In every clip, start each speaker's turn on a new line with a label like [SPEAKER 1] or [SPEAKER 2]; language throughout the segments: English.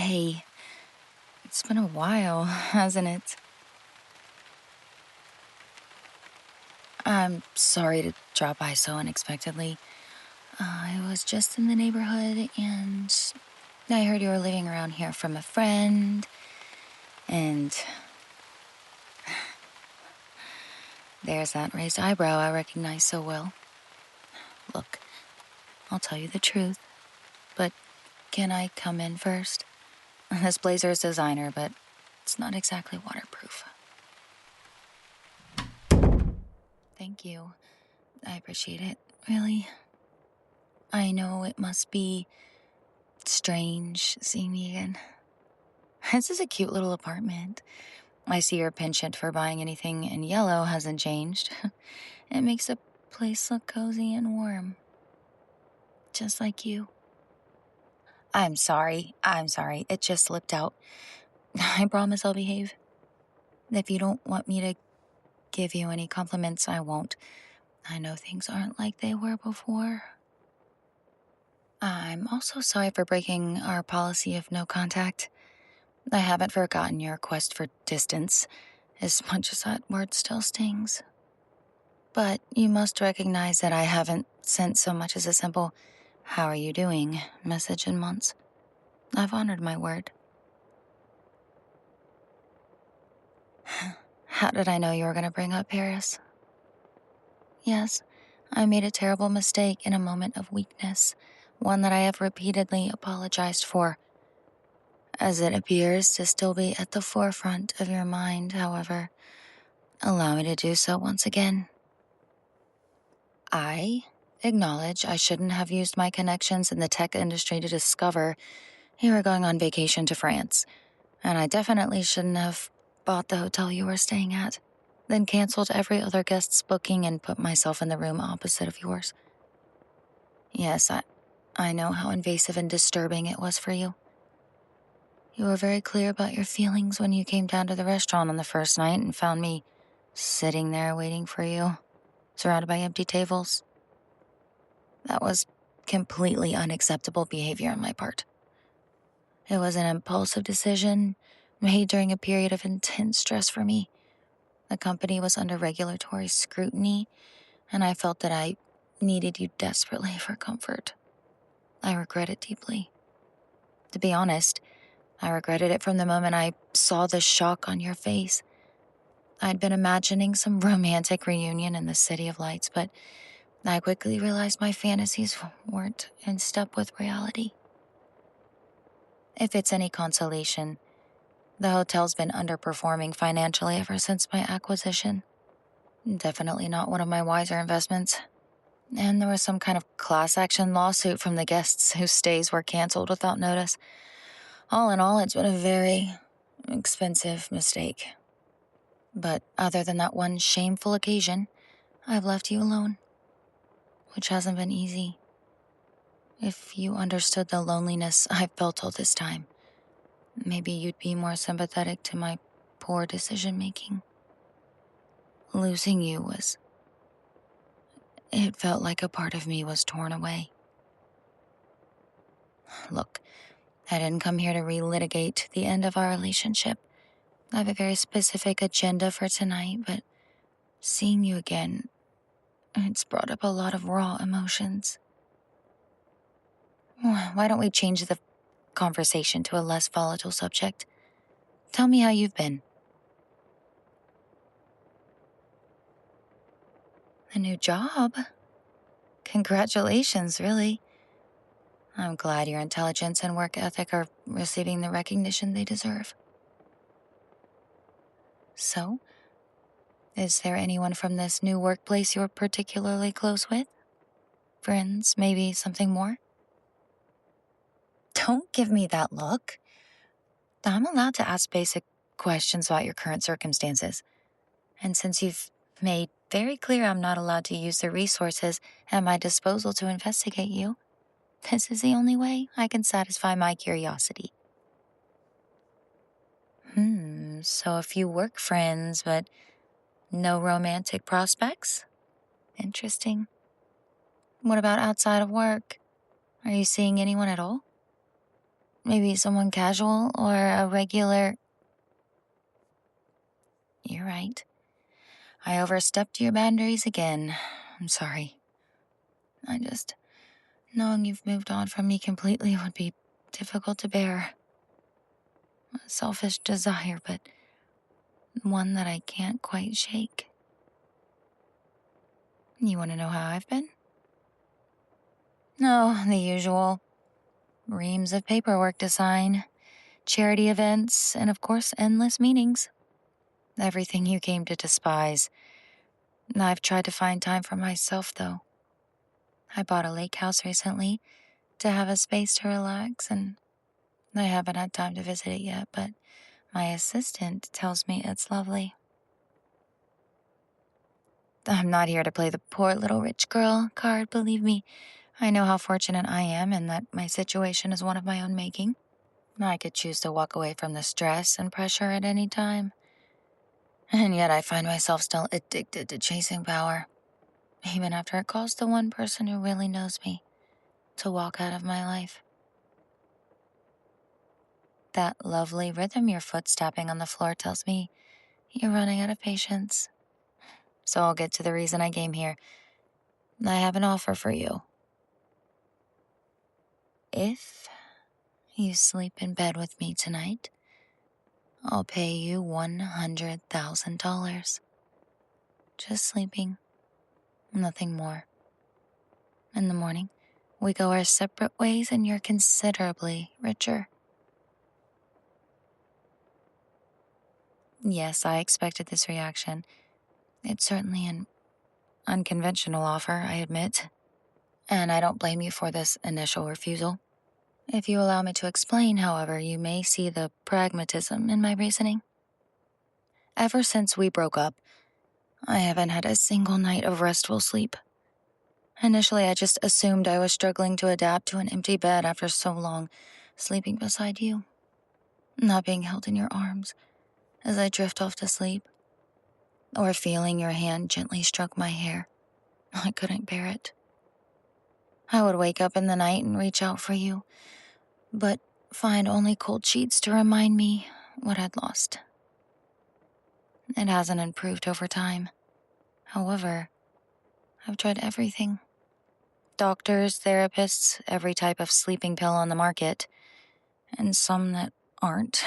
[SPEAKER 1] Hey, it's been a while, hasn't it? I'm sorry to drop by so unexpectedly. I was just in the neighborhood and I heard you were living around here from a friend, and there's that raised eyebrow I recognize so well. Look, I'll tell you the truth, but can I come in first? This blazer is designer, but it's not exactly waterproof. Thank you. I appreciate it, really. I know it must be strange seeing me again. This is a cute little apartment. I see your penchant for buying anything in yellow hasn't changed. It makes the place look cozy and warm. Just like you. I'm sorry. It just slipped out. I promise I'll behave. If you don't want me to give you any compliments, I won't. I know things aren't like they were before. I'm also sorry for breaking our policy of no contact. I haven't forgotten your request for distance, as much as that word still stings. But you must recognize that I haven't sent so much as a simple, "How are you doing?" message in months. I've honored my word. How did I know you were going to bring up Paris? Yes, I made a terrible mistake in a moment of weakness, one that I have repeatedly apologized for. As it appears to still be at the forefront of your mind, however, allow me to do so once again. I acknowledge I shouldn't have used my connections in the tech industry to discover you were going on vacation to France, and I definitely shouldn't have bought the hotel you were staying at, then canceled every other guest's booking and put myself in the room opposite of yours. Yes, I know how invasive and disturbing it was for you. You were very clear about your feelings when you came down to the restaurant on the first night and found me sitting there waiting for you, surrounded by empty tables. That was completely unacceptable behavior on my part. It was an impulsive decision made during a period of intense stress for me. The company was under regulatory scrutiny, and I felt that I needed you desperately for comfort. I regret it deeply. To be honest, I regretted it from the moment I saw the shock on your face. I'd been imagining some romantic reunion in the City of Lights, but I quickly realized my fantasies weren't in step with reality. If it's any consolation, the hotel's been underperforming financially ever since my acquisition. Definitely not one of my wiser investments. And there was some kind of class action lawsuit from the guests whose stays were canceled without notice. All in all, it's been a very expensive mistake. But other than that one shameful occasion, I've left you alone, which hasn't been easy. If you understood the loneliness I've felt all this time, maybe you'd be more sympathetic to my poor decision-making. Losing you it felt like a part of me was torn away. Look, I didn't come here to relitigate the end of our relationship. I have a very specific agenda for tonight, but seeing you again, it's brought up a lot of raw emotions. Why don't we change the conversation to a less volatile subject? Tell me how you've been. A new job? Congratulations, really. I'm glad your intelligence and work ethic are receiving the recognition they deserve. So, is there anyone from this new workplace you're particularly close with? Friends, maybe something more? Don't give me that look. I'm allowed to ask basic questions about your current circumstances. And since you've made very clear I'm not allowed to use the resources at my disposal to investigate you, this is the only way I can satisfy my curiosity. So a few work friends, but no romantic prospects? Interesting. What about outside of work? Are you seeing anyone at all? Maybe someone casual or a regular... You're right. I overstepped your boundaries again. I'm sorry. Knowing you've moved on from me completely would be difficult to bear. A selfish desire, but one that I can't quite shake. You want to know how I've been? No, the usual. Reams of paperwork to sign, charity events, and of course, endless meetings. Everything you came to despise. I've tried to find time for myself, though. I bought a lake house recently to have a space to relax, and I haven't had time to visit it yet, but my assistant tells me it's lovely. I'm not here to play the poor little rich girl card, believe me. I know how fortunate I am and that my situation is one of my own making. I could choose to walk away from the stress and pressure at any time. And yet I find myself still addicted to chasing power, even after it calls the one person who really knows me to walk out of my life. That lovely rhythm your foot's tapping on the floor tells me you're running out of patience. So I'll get to the reason I came here. I have an offer for you. If you sleep in bed with me tonight, I'll pay you $100,000. Just sleeping, nothing more. In the morning, we go our separate ways and you're considerably richer. Yes, I expected this reaction. It's certainly an unconventional offer, I admit. And I don't blame you for this initial refusal. If you allow me to explain, however, you may see the pragmatism in my reasoning. Ever since we broke up, I haven't had a single night of restful sleep. Initially, I just assumed I was struggling to adapt to an empty bed after so long, sleeping beside you, not being held in your arms as I drift off to sleep, or feeling your hand gently stroke my hair. I couldn't bear it. I would wake up in the night and reach out for you, but find only cold sheets to remind me what I'd lost. It hasn't improved over time. However, I've tried everything. Doctors, therapists, every type of sleeping pill on the market, and some that aren't.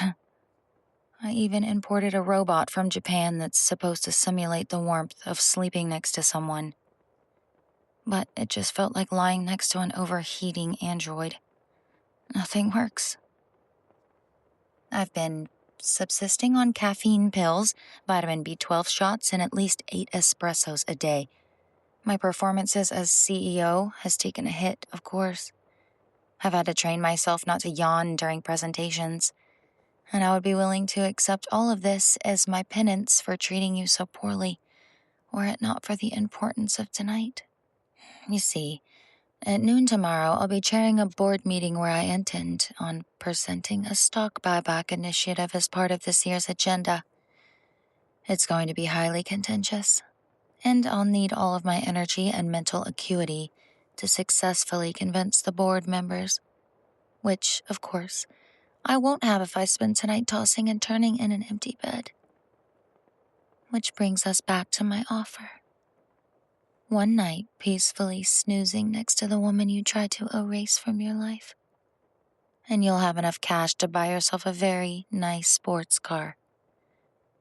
[SPEAKER 1] I even imported a robot from Japan that's supposed to simulate the warmth of sleeping next to someone. But it just felt like lying next to an overheating android. Nothing works. I've been subsisting on caffeine pills, vitamin B12 shots, and at least 8 espressos a day. My performances as CEO has taken a hit, of course. I've had to train myself not to yawn during presentations, and I would be willing to accept all of this as my penance for treating you so poorly, were it not for the importance of tonight. You see, at noon tomorrow, I'll be chairing a board meeting where I intend on presenting a stock buyback initiative as part of this year's agenda. It's going to be highly contentious, and I'll need all of my energy and mental acuity to successfully convince the board members, which, of course, I won't have if I spend tonight tossing and turning in an empty bed. Which brings us back to my offer. One night, peacefully snoozing next to the woman you tried to erase from your life. And you'll have enough cash to buy yourself a very nice sports car.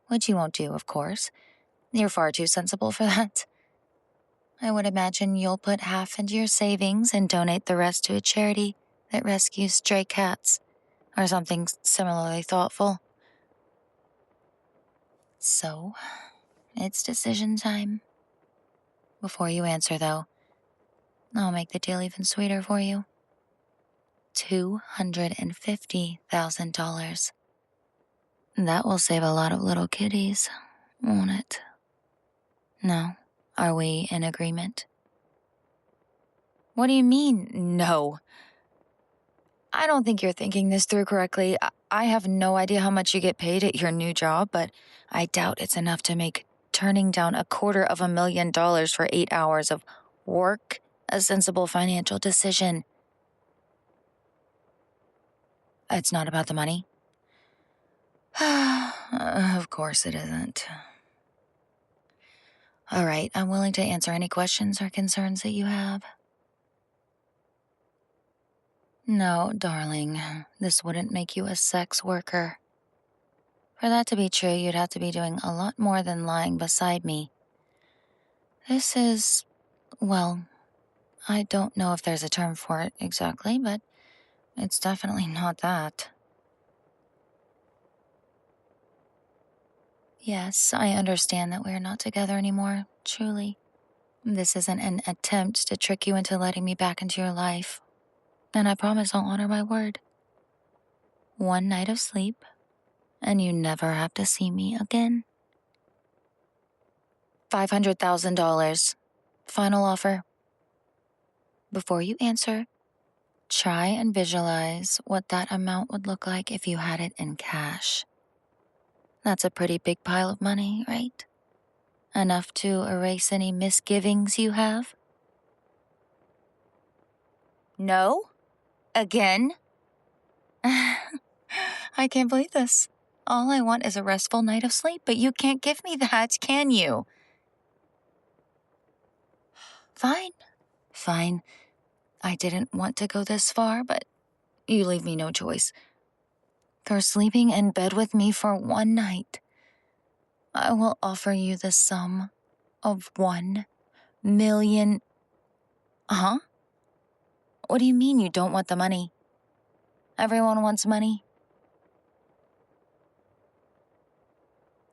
[SPEAKER 1] Which you won't do, of course. You're far too sensible for that. I would imagine you'll put half into your savings and donate the rest to a charity that rescues stray cats, or something similarly thoughtful. So, it's decision time. Before you answer, though, I'll make the deal even sweeter for you. $250,000. That will save a lot of little kitties, won't it? No? Are we in agreement? What do you mean, no? I don't think you're thinking this through correctly. I have no idea how much you get paid at your new job, but I doubt it's enough to make turning down $250,000 for 8 hours of work a sensible financial decision. It's not about the money? Of course it isn't. All right, I'm willing to answer any questions or concerns that you have. No, darling, this wouldn't make you a sex worker. For that to be true, you'd have to be doing a lot more than lying beside me. This is, well, I don't know if there's a term for it exactly, but it's definitely not that. Yes, I understand that we're not together anymore, truly. This isn't an attempt to trick you into letting me back into your life. And I promise I'll honor my word. One night of sleep, and you never have to see me again. $500,000. Final offer. Before you answer, try and visualize what that amount would look like if you had it in cash. That's a pretty big pile of money, right? Enough to erase any misgivings you have? No? Again? I can't believe this. All I want is a restful night of sleep, but you can't give me that, can you? Fine. I didn't want to go this far, but you leave me no choice. For sleeping in bed with me for one night, I will offer you the sum of 1 million... Huh? What do you mean you don't want the money? Everyone wants money.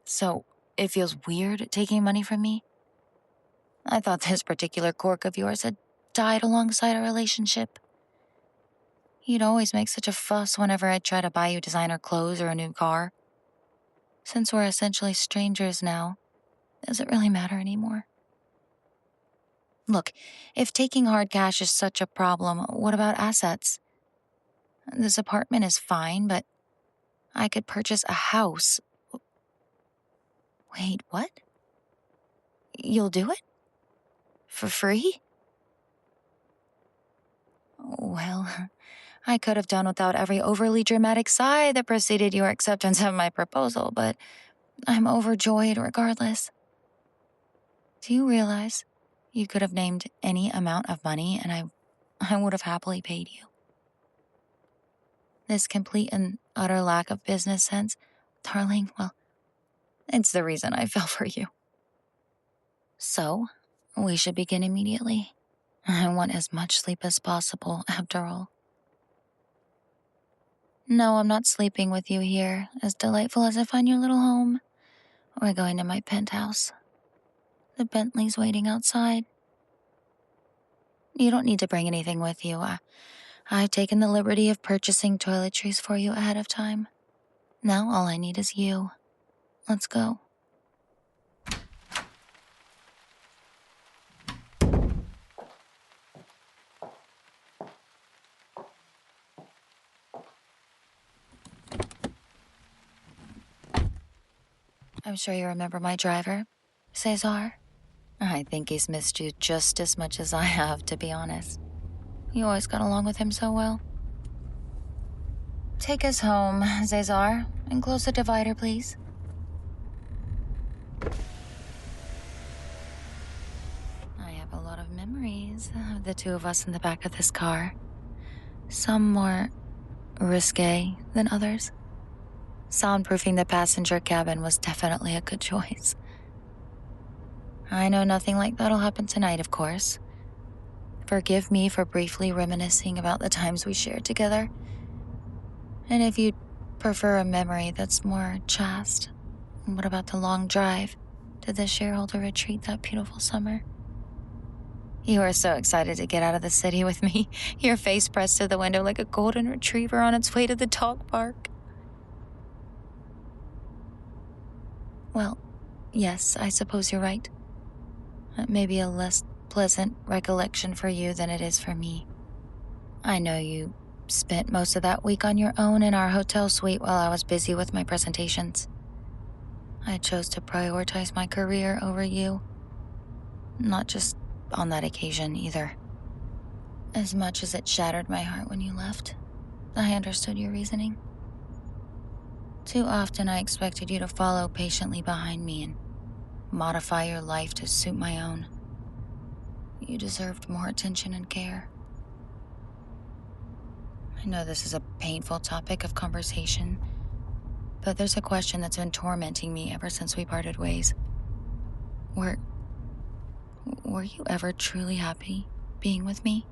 [SPEAKER 1] So, it feels weird taking money from me? I thought this particular quirk of yours had died alongside our relationship. You'd always make such a fuss whenever I'd try to buy you designer clothes or a new car. Since we're essentially strangers now, does it really matter anymore? Look, if taking hard cash is such a problem, what about assets? This apartment is fine, but I could purchase a house. Wait, what? You'll do it? For free? Well, I could have done without every overly dramatic sigh that preceded your acceptance of my proposal, but I'm overjoyed regardless. Do you realize you could have named any amount of money and I would have happily paid you? This complete and utter lack of business sense, darling, well, it's the reason I fell for you. So, we should begin immediately. I want as much sleep as possible, after all. No, I'm not sleeping with you here, as delightful as I find your little home. We're going to my penthouse. The Bentley's waiting outside. You don't need to bring anything with you. I've taken the liberty of purchasing toiletries for you ahead of time. Now all I need is you. Let's go. I'm sure you remember my driver, Cesar. I think he's missed you just as much as I have, to be honest. You always got along with him so well. Take us home, Cesar, and close the divider, please. I have a lot of memories of the two of us in the back of this car. Some more risque than others. Soundproofing the passenger cabin was definitely a good choice. I know nothing like that'll happen tonight, of course. Forgive me for briefly reminiscing about the times we shared together. And if you'd prefer a memory that's more chaste, what about the long drive to the shareholder retreat that beautiful summer? You were so excited to get out of the city with me, your face pressed to the window like a golden retriever on its way to the dog park. Well, yes, I suppose you're right. It may be a less pleasant recollection for you than it is for me. I know you spent most of that week on your own in our hotel suite while I was busy with my presentations. I chose to prioritize my career over you. Not just on that occasion, either. As much as it shattered my heart when you left, I understood your reasoning. Too often I expected you to follow patiently behind me and modify your life to suit my own. You deserved more attention and care. I know this is a painful topic of conversation, but there's a question that's been tormenting me ever since we parted ways. Were you ever truly happy being with me?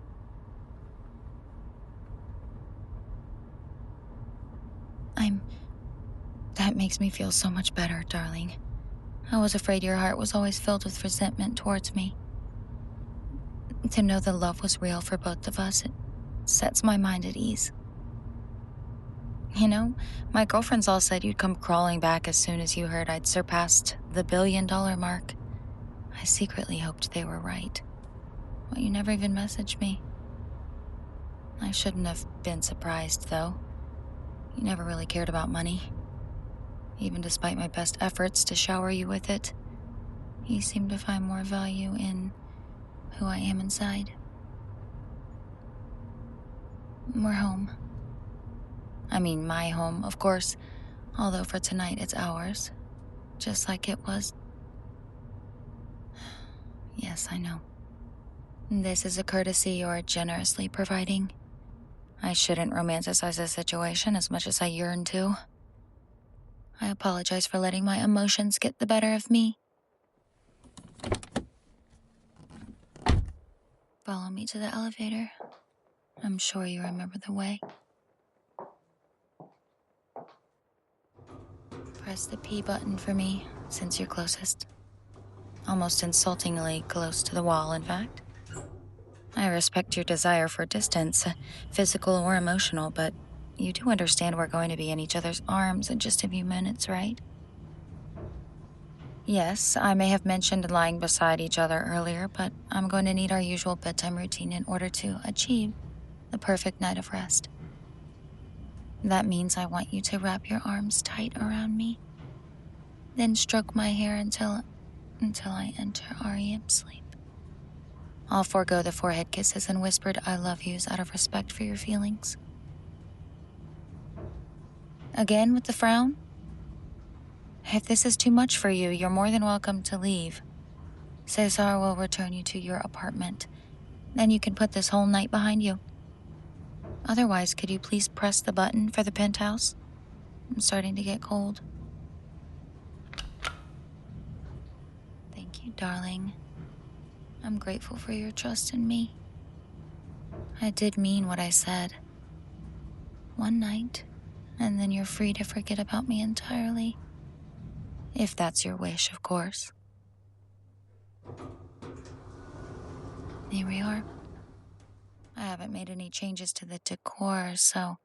[SPEAKER 1] That makes me feel so much better, darling. I was afraid your heart was always filled with resentment towards me. To know the love was real for both of us, it sets my mind at ease. You know, my girlfriends all said you'd come crawling back as soon as you heard I'd surpassed the $1 billion mark. I secretly hoped they were right. Well, you never even messaged me. I shouldn't have been surprised, though. You never really cared about money. Even despite my best efforts to shower you with it, you seem to find more value in who I am inside. We're home. I mean, my home, of course, although for tonight it's ours, just like it was. Yes, I know. This is a courtesy you're generously providing. I shouldn't romanticize the situation as much as I yearn to. I apologize for letting my emotions get the better of me. Follow me to the elevator. I'm sure you remember the way. Press the P button for me, since you're closest. Almost insultingly close to the wall, in fact. I respect your desire for distance, physical or emotional, but you do understand we're going to be in each other's arms in just a few minutes, right? Yes, I may have mentioned lying beside each other earlier, but I'm going to need our usual bedtime routine in order to achieve the perfect night of rest. That means I want you to wrap your arms tight around me, then stroke my hair until I enter REM sleep. I'll forego the forehead kisses and whispered I love yous out of respect for your feelings. Again with the frown? If this is too much for you, you're more than welcome to leave. Cesar will return you to your apartment. Then you can put this whole night behind you. Otherwise, could you please press the button for the penthouse? I'm starting to get cold. Thank you, darling. I'm grateful for your trust in me. I did mean what I said. One night, and then you're free to forget about me entirely. If that's your wish, of course. Here we are. I haven't made any changes to the decor, so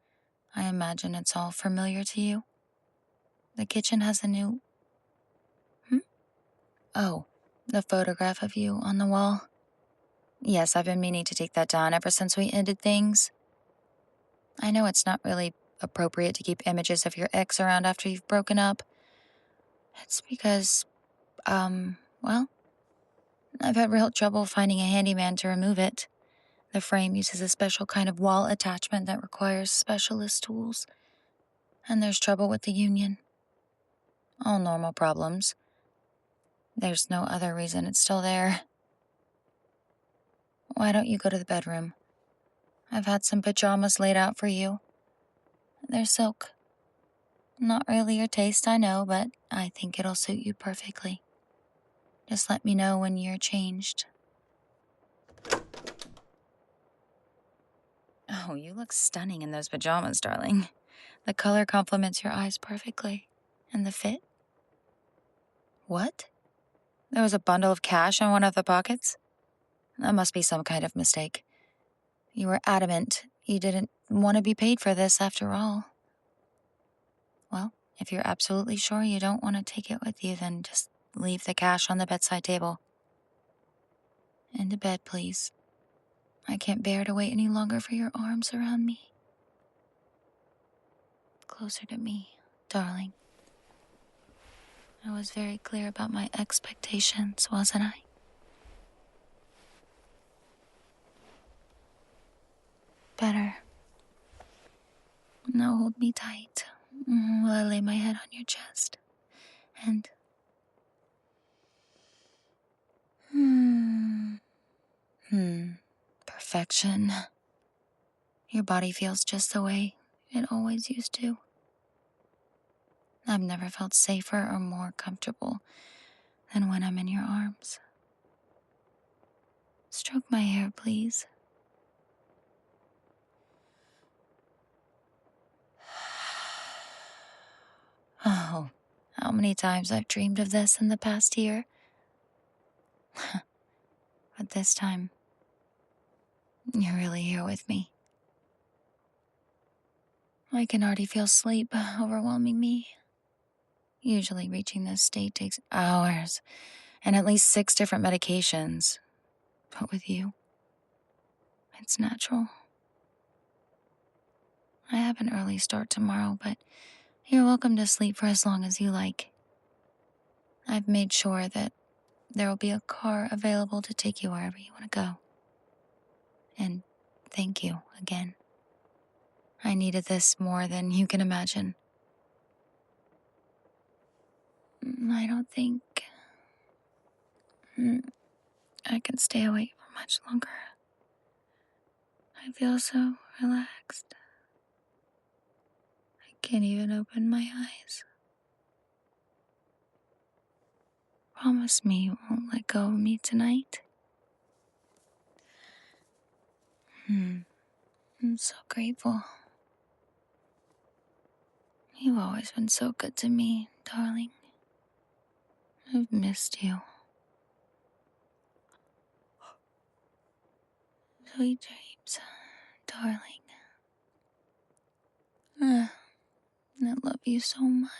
[SPEAKER 1] I imagine it's all familiar to you. The kitchen has a new... Oh, the photograph of you on the wall. Yes, I've been meaning to take that down ever since we ended things. I know it's not really appropriate to keep images of your ex around after you've broken up. It's because, well, I've had real trouble finding a handyman to remove it. The frame uses a special kind of wall attachment that requires specialist tools. And there's trouble with the union. All normal problems. There's no other reason it's still there. Why don't you go to the bedroom? I've had some pajamas laid out for you. They're silk. Not really your taste, I know, but I think it'll suit you perfectly. Just let me know when you're changed. Oh, you look stunning in those pajamas, darling. The color complements your eyes perfectly. And the fit? What? There was a bundle of cash in one of the pockets? That must be some kind of mistake. You were adamant you didn't want to be paid for this after all. Well, if you're absolutely sure you don't want to take it with you, then just leave the cash on the bedside table. Into bed, please. I can't bear to wait any longer for your arms around me. Closer to me, darling. I was very clear about my expectations, wasn't I? Better. hold me tight while I lay my head on your chest. And... perfection. Your body feels just the way it always used to. I've never felt safer or more comfortable than when I'm in your arms. Stroke my hair, please. Oh, how many times I've dreamed of this in the past year. But this time, you're really here with me. I can already feel sleep overwhelming me. Usually reaching this state takes hours and at least 6 different medications. But with you, it's natural. I have an early start tomorrow, but you're welcome to sleep for as long as you like. I've made sure that there will be a car available to take you wherever you want to go. And thank you again. I needed this more than you can imagine. I don't think I can stay awake for much longer. I feel so relaxed. I can't even open my eyes. Promise me you won't let go of me tonight. I'm so grateful. You've always been so good to me, darling. I've missed you. Sweet dreams, darling. I love you so much.